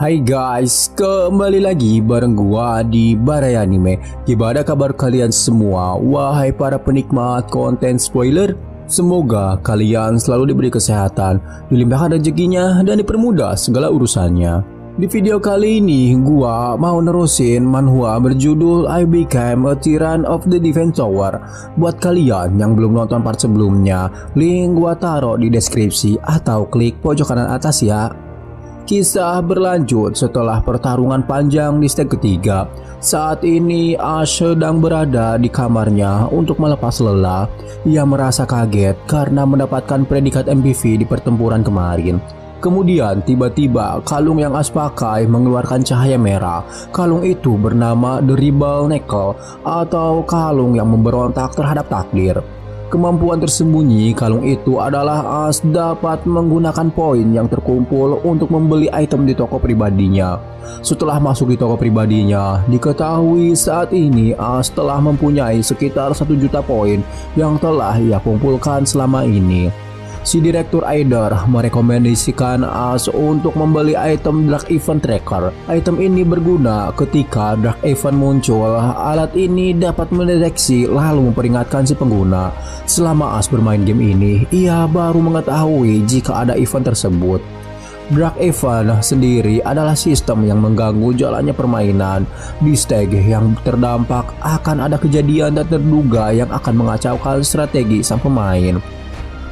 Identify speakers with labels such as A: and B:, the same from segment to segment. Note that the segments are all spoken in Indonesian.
A: Hai guys, kembali lagi bareng gua di Barai Anime. Gimana kabar kalian semua? Wahai para penikmat konten spoiler, semoga kalian selalu diberi kesehatan, dilimpahkan rezekinya, dan dipermudah segala urusannya. Di video kali ini, gua mau nerusin manhwa berjudul I Became a Tyrant of the Defense Tower. Buat kalian yang belum nonton part sebelumnya, link gua taruh di deskripsi atau klik pojok kanan atas ya. Kisah berlanjut setelah pertarungan panjang di stage ketiga. Saat ini Ash sedang berada di kamarnya untuk melepas lelah. Ia merasa kaget karena mendapatkan predikat MVP di pertempuran kemarin. Kemudian tiba-tiba kalung yang Ash pakai mengeluarkan cahaya merah. Kalung itu bernama The Rebel Knuckle atau kalung yang memberontak terhadap takdir. Kemampuan tersembunyi kalung itu adalah Ash dapat menggunakan poin yang terkumpul untuk membeli item di toko pribadinya. Setelah masuk di toko pribadinya, diketahui saat ini Ash telah mempunyai sekitar 1 juta poin yang telah ia kumpulkan selama ini. Si Direktur Aider merekomendasikan Ash untuk membeli item Dark Event Tracker. Item ini berguna ketika Dark Event muncul. Alat ini dapat mendeteksi lalu memperingatkan si pengguna. Selama Ash bermain game ini, ia baru mengetahui jika ada event tersebut. Dark Event sendiri adalah sistem yang mengganggu jalannya permainan. Di stage yang terdampak akan ada kejadian tak terduga yang akan mengacaukan strategi sang pemain.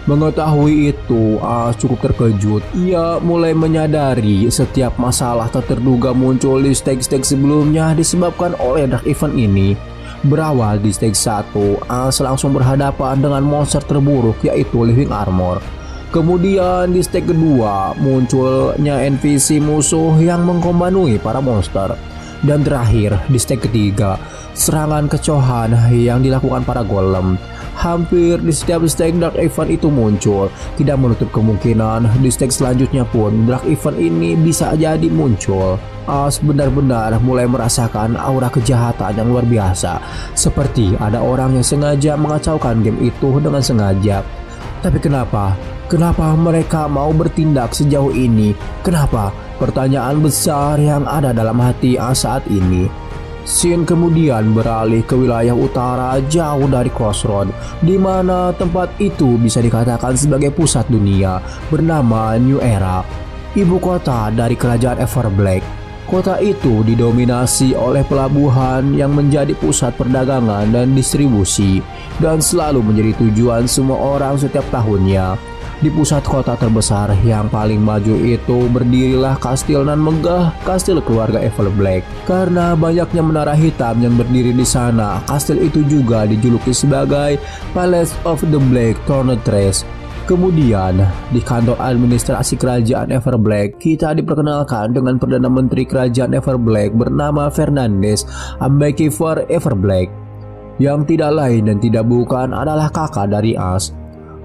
A: Mengetahui itu, Ash cukup terkejut. Ia mulai menyadari setiap masalah tak terduga muncul di stage-stage sebelumnya disebabkan oleh Dark Event ini. Berawal di stage 1, Ash langsung berhadapan dengan monster terburuk yaitu Living Armor. Kemudian di stage kedua munculnya NPC musuh yang mengkombanui para monster. Dan terakhir di stage ketiga, serangan kecohan yang dilakukan para golem. Hampir di setiap stage Dark Event itu muncul. Tidak menutup kemungkinan di stage selanjutnya pun Dark Event ini bisa jadi muncul. Ash benar-benar mulai merasakan aura kejahatan yang luar biasa. Seperti ada orang yang sengaja mengacaukan game itu dengan sengaja. Tapi kenapa? Kenapa mereka mau bertindak sejauh ini? Kenapa? Pertanyaan besar yang ada dalam hati Ash saat ini. Scene kemudian beralih ke wilayah utara jauh dari Crossroad, di mana tempat itu bisa dikatakan sebagai pusat dunia, bernama New Era, ibu kota dari kerajaan Everblack. Kota itu didominasi oleh pelabuhan yang menjadi pusat perdagangan dan distribusi, dan selalu menjadi tujuan semua orang setiap tahunnya. Di pusat kota terbesar yang paling maju itu berdirilah kastil nan megah, kastil keluarga Everblack. Karena banyaknya menara hitam yang berdiri di sana, kastil itu juga dijuluki sebagai Palace of the Black Tornatress. Kemudian di kantor administrasi kerajaan Everblack, kita diperkenalkan dengan Perdana Menteri Kerajaan Everblack bernama Fernandez Ambekiefer Everblack, yang tidak lain dan tidak bukan adalah kakak dari Ash.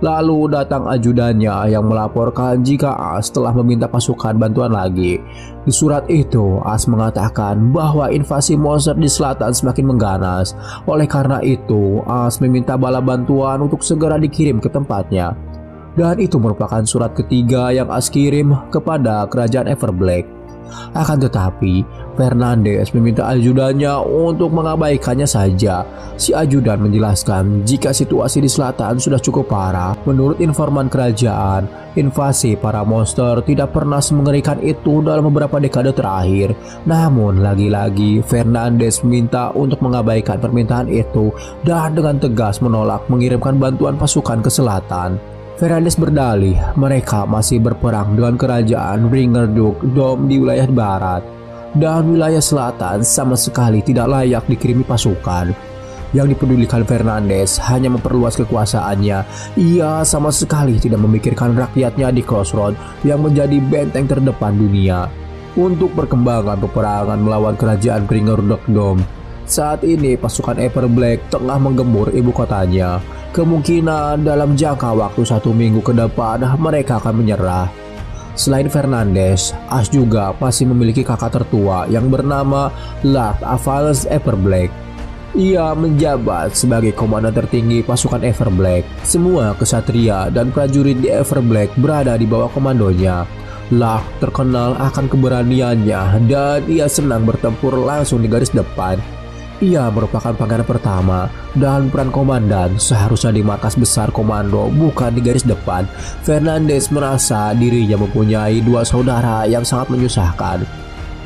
A: Lalu datang ajudannya yang melaporkan jika Ash telah meminta pasukan bantuan lagi. Di surat itu, Ash mengatakan bahwa invasi monster di selatan semakin mengganas. Oleh karena itu, Ash meminta bala bantuan untuk segera dikirim ke tempatnya. Dan itu merupakan surat ketiga yang Ash kirim kepada kerajaan Everblack. Akan tetapi, Fernandez meminta ajudannya untuk mengabaikannya saja. Si ajudan menjelaskan jika situasi di selatan sudah cukup parah. Menurut informan kerajaan, invasi para monster tidak pernah semengerikan itu dalam beberapa dekade terakhir. Namun lagi-lagi Fernandez meminta untuk mengabaikan permintaan itu dan dengan tegas menolak mengirimkan bantuan pasukan ke selatan. Fernandez berdalih mereka masih berperang dengan kerajaan Bringer Duke Dome di wilayah barat, dan wilayah selatan sama sekali tidak layak dikirimi pasukan. Yang dipedulikan Fernandez hanya memperluas kekuasaannya. Ia sama sekali tidak memikirkan rakyatnya di Crossroad yang menjadi benteng terdepan dunia untuk perkembangan peperangan melawan kerajaan Bringer Duke Dome. Saat ini pasukan Everblack tengah menggembur ibu kotanya. Kemungkinan dalam jangka waktu 1 minggu ke depan mereka akan menyerah. Selain Fernandez, Ash juga masih memiliki kakak tertua yang bernama Lord Avalance Everblack. Ia menjabat sebagai komandan tertinggi pasukan Everblack. Semua kesatria dan prajurit di Everblack berada di bawah komandonya. Luck terkenal akan keberaniannya dan ia senang bertempur langsung di garis depan. Ia merupakan pangeran pertama dan peran komandan seharusnya di markas besar komando, bukan di garis depan. Fernandes merasa dirinya mempunyai dua saudara yang sangat menyusahkan.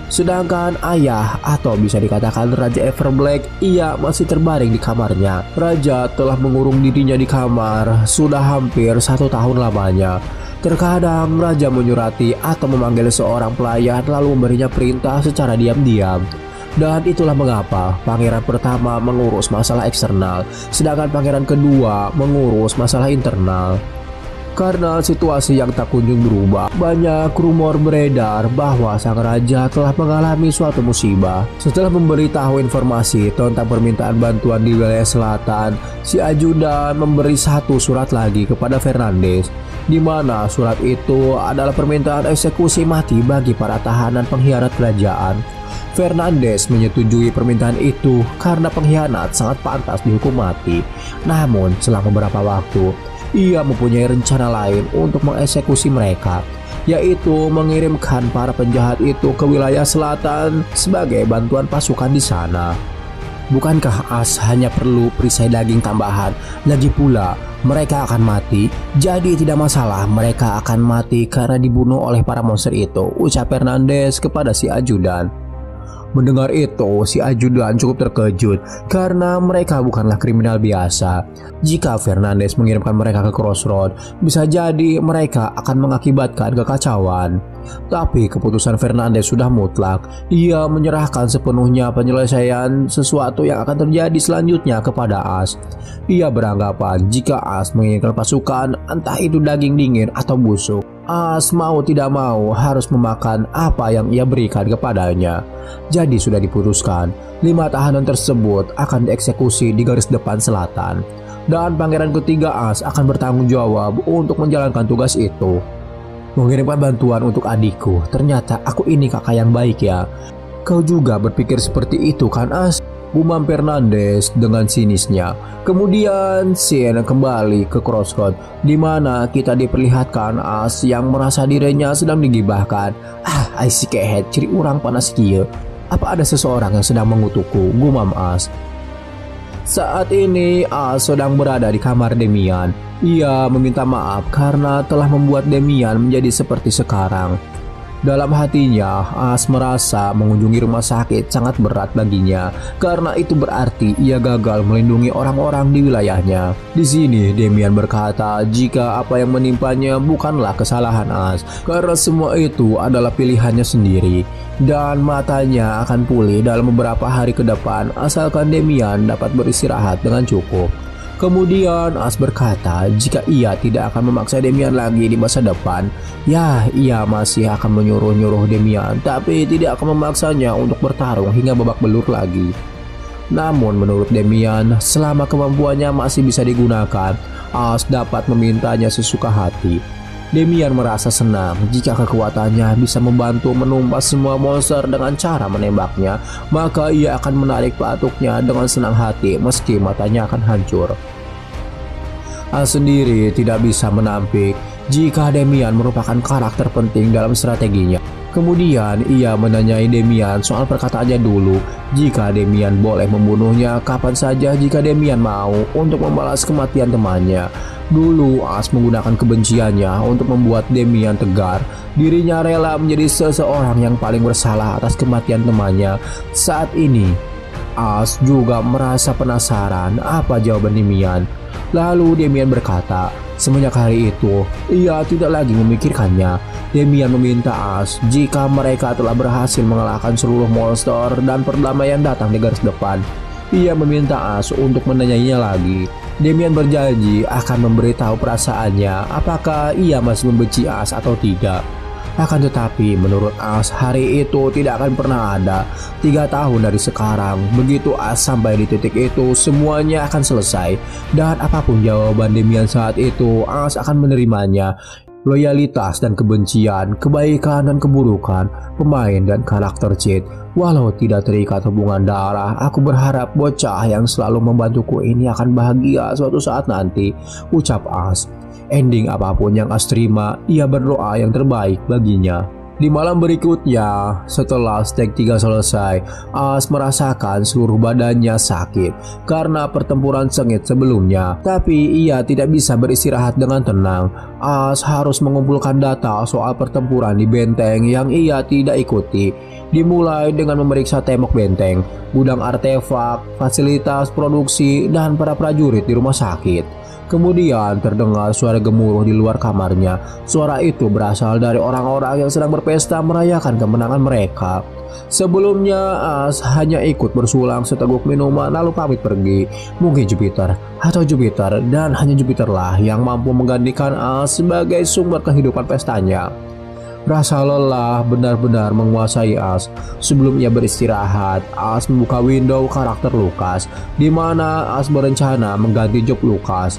A: Sedangkan ayah atau bisa dikatakan Raja Everblack, ia masih terbaring di kamarnya. Raja telah mengurung dirinya di kamar sudah hampir 1 tahun lamanya. Terkadang Raja menyurati atau memanggil seorang pelayan lalu memberinya perintah secara diam-diam. Dan itulah mengapa pangeran pertama mengurus masalah eksternal, sedangkan pangeran kedua mengurus masalah internal. Karena situasi yang tak kunjung berubah, banyak rumor beredar bahwa sang raja telah mengalami suatu musibah. Setelah memberitahu informasi tentang permintaan bantuan di wilayah selatan, si ajudan memberi satu surat lagi kepada Fernandes, di mana surat itu adalah permintaan eksekusi mati bagi para tahanan pengkhianat kerajaan. Fernandes menyetujui permintaan itu karena pengkhianat sangat pantas dihukum mati. Namun setelah beberapa waktu, ia mempunyai rencana lain untuk mengeksekusi mereka, yaitu mengirimkan para penjahat itu ke wilayah selatan sebagai bantuan pasukan di sana. Bukankah As hanya perlu perisai daging tambahan? Lagi pula, mereka akan mati, jadi tidak masalah mereka akan mati karena dibunuh oleh para monster itu, ucap Fernandes kepada si ajudan. Mendengar itu, si ajudan cukup terkejut karena mereka bukanlah kriminal biasa. Jika Fernandes mengirimkan mereka ke Crossroad, bisa jadi mereka akan mengakibatkan kekacauan. Tapi keputusan Fernandes sudah mutlak. Ia menyerahkan sepenuhnya penyelesaian sesuatu yang akan terjadi selanjutnya kepada As. Ia beranggapan jika As menginginkan pasukan, entah itu daging dingin atau busuk, As mau tidak mau harus memakan apa yang ia berikan kepadanya. Jadi sudah diputuskan, 5 tahanan tersebut akan dieksekusi di garis depan selatan. Dan pangeran ketiga As akan bertanggung jawab untuk menjalankan tugas itu. Mengirimkan bantuan untuk adikku, ternyata aku ini kakak yang baik ya. Kau juga berpikir seperti itu kan As? Gumam Fernandes dengan sinisnya. Kemudian scene kembali ke Crossroad, di mana kita diperlihatkan As yang merasa dirinya sedang digibahkan. I see kehet, ciri orang panas kia. Apa ada seseorang yang sedang mengutukku? Gumam As. Saat ini As sedang berada di kamar Demian. Ia meminta maaf karena telah membuat Demian menjadi seperti sekarang. Dalam hatinya, As merasa mengunjungi rumah sakit sangat berat baginya karena itu berarti ia gagal melindungi orang-orang di wilayahnya. Di sini Demian berkata jika apa yang menimpanya bukanlah kesalahan As karena semua itu adalah pilihannya sendiri dan matanya akan pulih dalam beberapa hari ke depan asalkan Demian dapat beristirahat dengan cukup. Kemudian As berkata jika ia tidak akan memaksa Demian lagi di masa depan, ya ia masih akan menyuruh-nyuruh Demian tapi tidak akan memaksanya untuk bertarung hingga babak belur lagi. Namun menurut Demian, selama kemampuannya masih bisa digunakan, As dapat memintanya sesuka hati. Demian merasa senang jika kekuatannya bisa membantu menumpas semua monster dengan cara menembaknya, maka ia akan menarik patuknya dengan senang hati meski matanya akan hancur. As sendiri tidak bisa menampik jika Demian merupakan karakter penting dalam strateginya. Kemudian ia menanyai Demian soal perkataannya dulu, jika Demian boleh membunuhnya kapan saja jika Demian mau untuk membalas kematian temannya. Dulu As menggunakan kebenciannya untuk membuat Demian tegar. Dirinya rela menjadi seseorang yang paling bersalah atas kematian temannya. Saat ini As juga merasa penasaran apa jawaban Demian. Lalu Demian berkata, semenjak hari itu ia tidak lagi memikirkannya. Demian meminta As jika mereka telah berhasil mengalahkan seluruh monster dan perdamaian datang di garis depan, ia meminta As untuk menanyainya lagi. Demian berjanji akan memberitahu perasaannya apakah ia masih membenci As atau tidak. Akan tetapi menurut As hari itu tidak akan pernah ada. 3 tahun dari sekarang, begitu As sampai di titik itu semuanya akan selesai. Dan apapun jawaban Demian saat itu, As akan menerimanya. Loyalitas dan kebencian, kebaikan dan keburukan, pemain dan karakter cheat. Walau tidak terikat hubungan darah, aku berharap bocah yang selalu membantuku ini akan bahagia suatu saat nanti, ucap As. Ending apapun yang As terima, ia berdoa yang terbaik baginya. Di malam berikutnya, setelah stage 3 selesai, As merasakan seluruh badannya sakit karena pertempuran sengit sebelumnya. Tapi ia tidak bisa beristirahat dengan tenang. As harus mengumpulkan data soal pertempuran di benteng yang ia tidak ikuti. Dimulai dengan memeriksa tembok benteng, gudang artefak, fasilitas produksi, dan para prajurit di rumah sakit. Kemudian terdengar suara gemuruh di luar kamarnya. Suara itu berasal dari orang-orang yang sedang berpesta merayakan kemenangan mereka. Sebelumnya As hanya ikut bersulang seteguk minuman lalu pamit pergi. Mungkin Jupiter dan hanya Jupiterlah yang mampu menggantikan As sebagai sumber kehidupan pestanya. Rasa lelah benar-benar menguasai As. Sebelum ia beristirahat, As membuka window karakter Lucas, di mana As berencana mengganti job Lucas.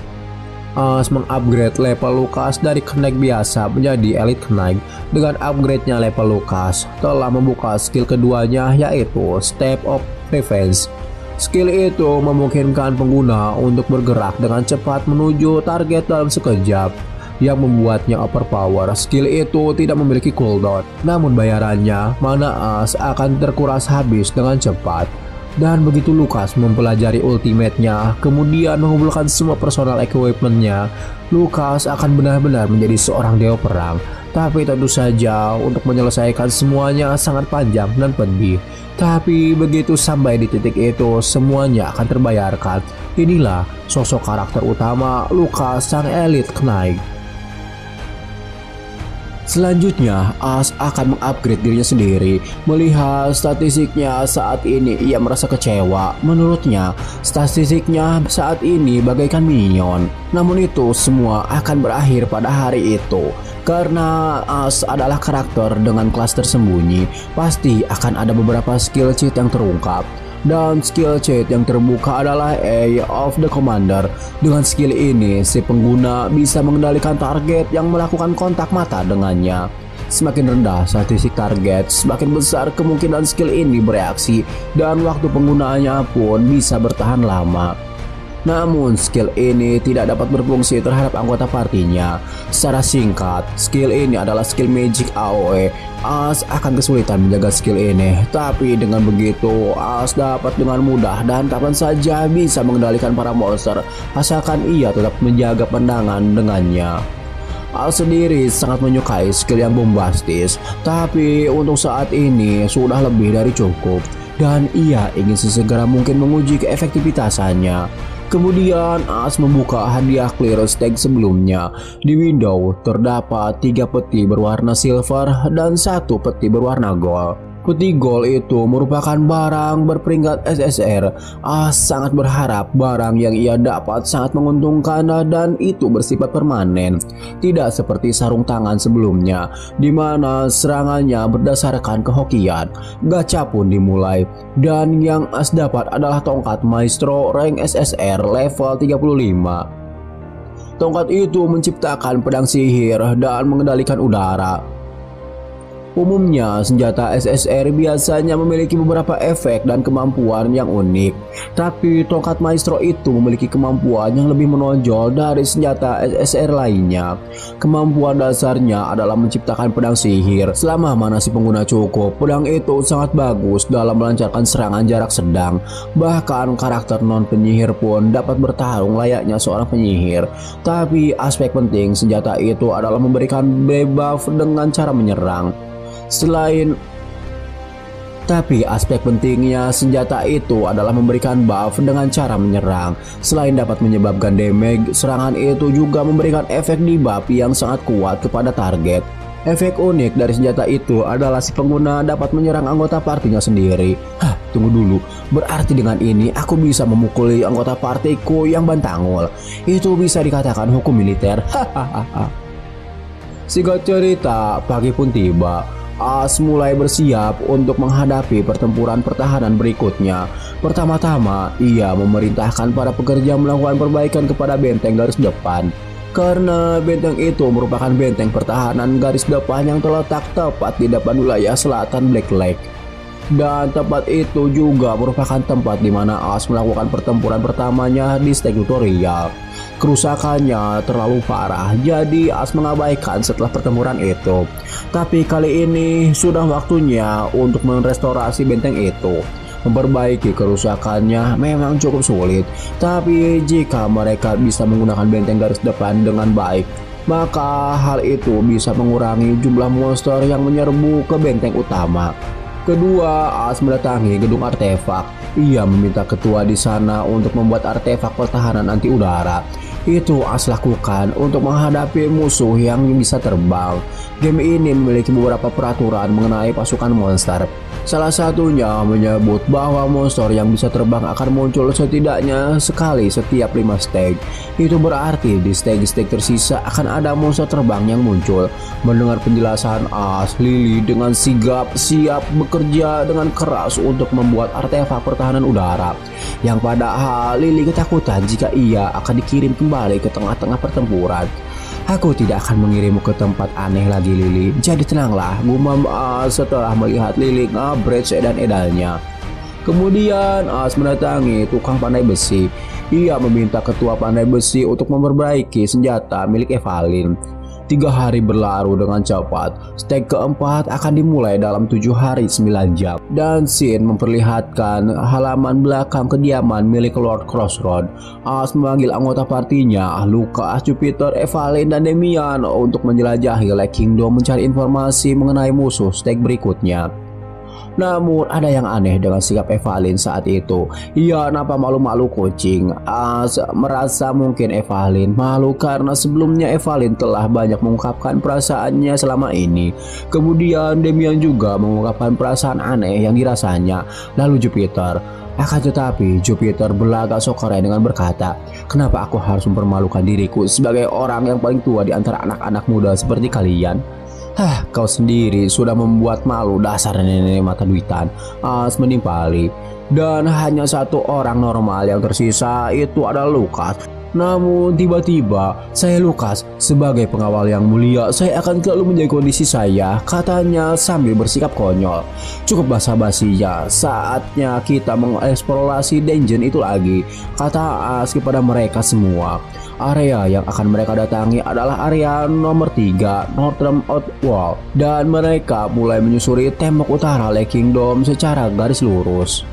A: As mengupgrade level Lucas dari Knight biasa menjadi Elite Knight. Dengan upgrade-nya level Lucas telah membuka skill keduanya, yaitu Step of Revenge. Skill itu memungkinkan pengguna untuk bergerak dengan cepat menuju target dalam sekejap, yang membuatnya overpower. Skill itu tidak memiliki cooldown, namun bayarannya mana As akan terkuras habis dengan cepat. Dan begitu Lucas mempelajari ultimate-nya, kemudian mengumpulkan semua personal equipment-nya, Lucas akan benar-benar menjadi seorang dewa perang. Tapi tentu saja untuk menyelesaikan semuanya sangat panjang dan pedih. Tapi begitu sampai di titik itu, semuanya akan terbayarkan. Inilah sosok karakter utama Lucas sang Elite Knight. Selanjutnya, As akan mengupgrade dirinya sendiri. Melihat statistiknya saat ini, ia merasa kecewa. Menurutnya, statistiknya saat ini bagaikan minion. Namun itu semua akan berakhir pada hari itu. Karena As adalah karakter dengan kelas tersembunyi, pasti akan ada beberapa skill cheat yang terungkap. Dan skill cheat yang terbuka adalah Eye of the Commander. Dengan skill ini, si pengguna bisa mengendalikan target yang melakukan kontak mata dengannya. Semakin rendah statistik target, semakin besar kemungkinan skill ini bereaksi, dan waktu penggunaannya pun bisa bertahan lama. Namun skill ini tidak dapat berfungsi terhadap anggota partinya. Secara singkat, skill ini adalah skill magic AoE. As akan kesulitan menjaga skill ini, tapi dengan begitu As dapat dengan mudah dan kapan saja bisa mengendalikan para monster, asalkan ia tetap menjaga pandangan dengannya. As sendiri sangat menyukai skill yang bombastis, tapi untuk saat ini sudah lebih dari cukup, dan ia ingin sesegera mungkin menguji keefektivitasannya. Kemudian As membuka hadiah clear stage sebelumnya. Di window terdapat 3 peti berwarna silver dan 1 peti berwarna gold. Peti gold itu merupakan barang berperingkat SSR. As sangat berharap barang yang ia dapat sangat menguntungkan dan itu bersifat permanen. Tidak seperti sarung tangan sebelumnya, di mana serangannya berdasarkan kehokian. Gacha pun dimulai, dan yang As dapat adalah tongkat Maestro rank SSR level 35. Tongkat itu menciptakan pedang sihir dan mengendalikan udara. Umumnya, senjata SSR biasanya memiliki beberapa efek dan kemampuan yang unik. Tapi tongkat Maestro itu memiliki kemampuan yang lebih menonjol dari senjata SSR lainnya. Kemampuan dasarnya adalah menciptakan pedang sihir. Selama mana si pengguna cukup, pedang itu sangat bagus dalam melancarkan serangan jarak sedang. Bahkan karakter non-penyihir pun dapat bertarung layaknya seorang penyihir. Tapi aspek penting senjata itu adalah memberikan debuff dengan cara menyerang. Tapi aspek pentingnya senjata itu adalah memberikan buff dengan cara menyerang. Selain dapat menyebabkan damage, serangan itu juga memberikan efek debuff yang sangat kuat kepada target. Efek unik dari senjata itu adalah si pengguna dapat menyerang anggota partinya sendiri. Tunggu dulu, berarti dengan ini aku bisa memukuli anggota partiku yang bantangul. Itu bisa dikatakan hukum militer. Singkat cerita, pagi pun tiba. As mulai bersiap untuk menghadapi pertempuran pertahanan berikutnya. Pertama-tama, ia memerintahkan para pekerja melakukan perbaikan kepada benteng garis depan. Karena benteng itu merupakan benteng pertahanan garis depan yang terletak tepat di depan wilayah selatan Black Lake. Dan tempat itu juga merupakan tempat di mana As melakukan pertempuran pertamanya di stage tutorial. Kerusakannya terlalu parah, jadi As mengabaikan setelah pertempuran itu. Tapi kali ini sudah waktunya untuk merestorasi benteng itu. Memperbaiki kerusakannya memang cukup sulit, tapi jika mereka bisa menggunakan benteng garis depan dengan baik, maka hal itu bisa mengurangi jumlah monster yang menyerbu ke benteng utama. Kedua, As mendatangi gedung artefak. Ia meminta ketua di sana untuk membuat artefak pertahanan anti udara. Itu As lakukan untuk menghadapi musuh yang bisa terbang. Game ini memiliki beberapa peraturan mengenai pasukan monster. Salah satunya menyebut bahwa monster yang bisa terbang akan muncul setidaknya sekali setiap 5 stage. Itu berarti di stage-stage tersisa akan ada monster terbang yang muncul. Mendengar penjelasan As, Lily dengan sigap siap bekerja dengan keras untuk membuat artefak pertahanan udara. Yang padahal Lily ketakutan jika ia akan dikirim kembali ke tengah-tengah pertempuran. Aku tidak akan mengirimmu ke tempat aneh lagi, Lily. Jadi tenanglah, gumam As setelah melihat Lily ngabret seedan-edannya. Kemudian As mendatangi tukang pandai besi. Ia meminta ketua pandai besi untuk memperbaiki senjata milik Evalyn. 3 hari berlalu dengan cepat. Stage keempat akan dimulai dalam 7 hari 9 jam. Dan scene memperlihatkan halaman belakang kediaman milik Lord Crossroad. As memanggil anggota partinya, Lucas, Jupiter, Evalyn, dan Damian untuk menjelajahi Lake Kingdom mencari informasi mengenai musuh stage berikutnya. Namun ada yang aneh dengan sikap Evalyn saat itu. Ia nampak malu-malu kucing. As merasa mungkin Evalyn malu karena sebelumnya Evalyn telah banyak mengungkapkan perasaannya selama ini. Kemudian Damian juga mengungkapkan perasaan aneh yang dirasanya. Lalu Jupiter. Akan tetapi Jupiter berlagak sokorai dengan berkata, "Kenapa aku harus mempermalukan diriku sebagai orang yang paling tua di antara anak-anak muda seperti kalian? Kau sendiri sudah membuat malu dasar nenek mata duitan." As menimpali. Dan hanya satu orang normal yang tersisa, itu adalah Lucas. Namun tiba-tiba, "Saya Lucas, sebagai pengawal yang mulia, saya akan selalu menjaga kondisi saya," katanya sambil bersikap konyol. "Cukup basa-basinya, saatnya kita mengeksplorasi dungeon itu lagi," kata As kepada mereka semua. Area yang akan mereka datangi adalah area nomor 3, Northern Outwall, dan mereka mulai menyusuri tembok utara Lake Kingdom secara garis lurus.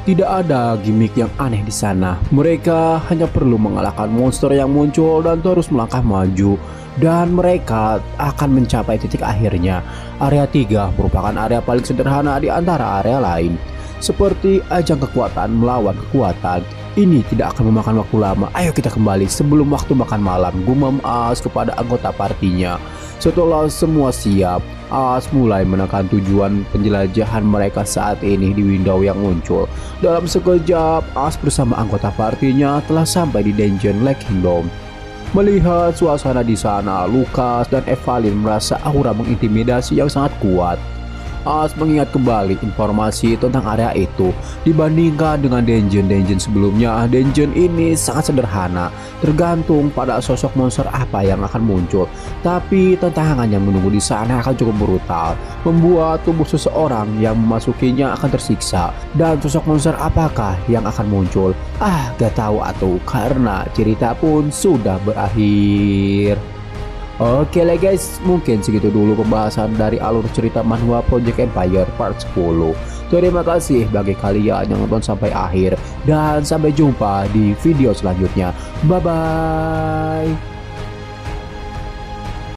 A: Tidak ada gimmick yang aneh di sana. Mereka hanya perlu mengalahkan monster yang muncul dan terus melangkah maju, dan mereka akan mencapai titik akhirnya. Area 3 merupakan area paling sederhana di antara area lain. Seperti ajang kekuatan melawan kekuatan. Ini tidak akan memakan waktu lama. Ayo kita kembali sebelum waktu makan malam, gumam As kepada anggota partinya. Setelah semua siap, As mulai menekan tujuan penjelajahan mereka saat ini di window yang muncul. Dalam sekejap, As bersama anggota partinya telah sampai di dungeon Lake Kingdom. Melihat suasana di sana, Lucas dan Evalyn merasa aura mengintimidasi yang sangat kuat. As mengingat kembali informasi tentang area itu. Dibandingkan dengan dungeon-dungeon sebelumnya, dungeon ini sangat sederhana, tergantung pada sosok monster apa yang akan muncul. Tapi tantangan yang menunggu di sana akan cukup brutal, membuat tubuh seseorang yang memasukinya akan tersiksa. Dan sosok monster apakah yang akan muncul? Gak tahu atuh, karena cerita pun sudah berakhir. Oke lah guys, mungkin segitu dulu pembahasan dari alur cerita manhwa Project Empire part 10. Terima kasih bagi kalian yang nonton sampai akhir, dan sampai jumpa di video selanjutnya. Bye bye.